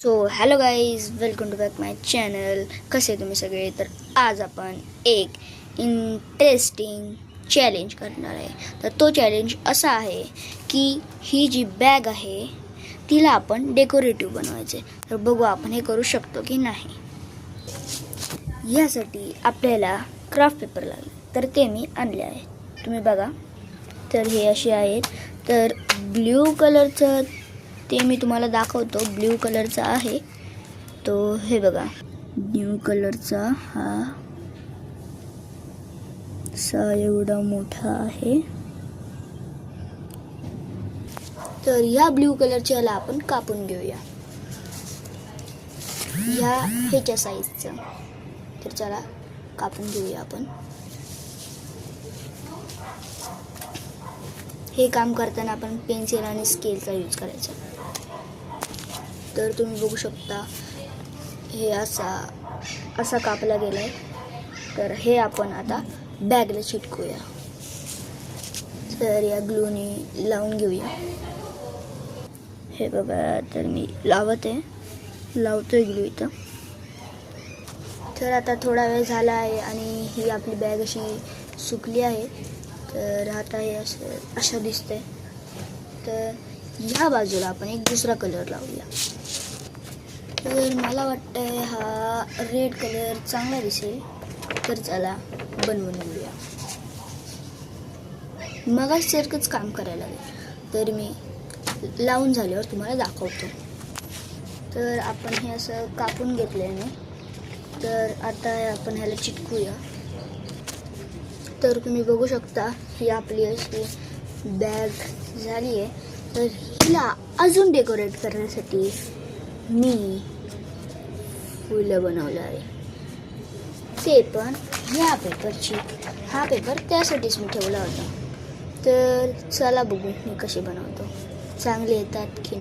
So hello guys, welcome to back my channel. कसे तुम्ही सगळे? तर आज आपण एक इंटरेस्टिंग चॅलेंज करणार आहे. तर तो चॅलेंज असा आहे की ही जी बॅग आहे तिला आपण डेकोरेटिव्ह बनवायचे. तर बघू आपण हे करू शकतो की नाही. यासाठी आपल्याला क्राफ्ट पेपर लागेल, तर ते मी आणले आहे. तुम्ही बघा, तर हे असे आहेत. तर ब्ल्यू कलरचं ते मी तुम्हाला दाखवतो. ब्ल्यू कलरचा आहे तो, हे बघा. ब्ल्यू कलरचा हा असा एवढा मोठा आहे. तर या ब्ल्यू कलरच्या याला आपण कापून घेऊया, ह्या ह्याच्या साईजचं. तर चला कापून घेऊया आपण. हे काम करताना आपण पेन्सिल आणि स्केलचा यूज करायचा. तर तुम्ही बघू शकता हे असा कापला गेला आहे. तर हे आपण आता बॅगला चिटकूया. तर या ग्लूने लावून घेऊया. हे बघा, तर मी लावतोय ग्लू इथं. तर आता थोडा वेळ झाला आहे आणि ही आपली बॅग अशी सुकली आहे. तर आता हे असं दिसतंय. तर ह्या बाजूला आपण एक दुसरा कलर लावूया. तर मला वाटतंय हा रेड कलर चांगला दिसेल. तर चला बनवून घेऊया. मगासारखंच काम करायला लागेल. तर मी लावून झाल्यावर तुम्हाला दाखवतो. तर आपण हे असं कापून घेतल्याने, तर आता आपण ह्याला चिटकूया. तर तुम्ही बघू शकता ही आपली अशी बॅग झाली आहे. तर हिला अजून डेकोरेट करण्यासाठी मी फुलं बनवलं आहे, ते पण ह्या पेपरची. हा पेपर त्यासाठीच मी ठेवला होता. तर चला बघू मी कसे बनवतो, चांगले येतात की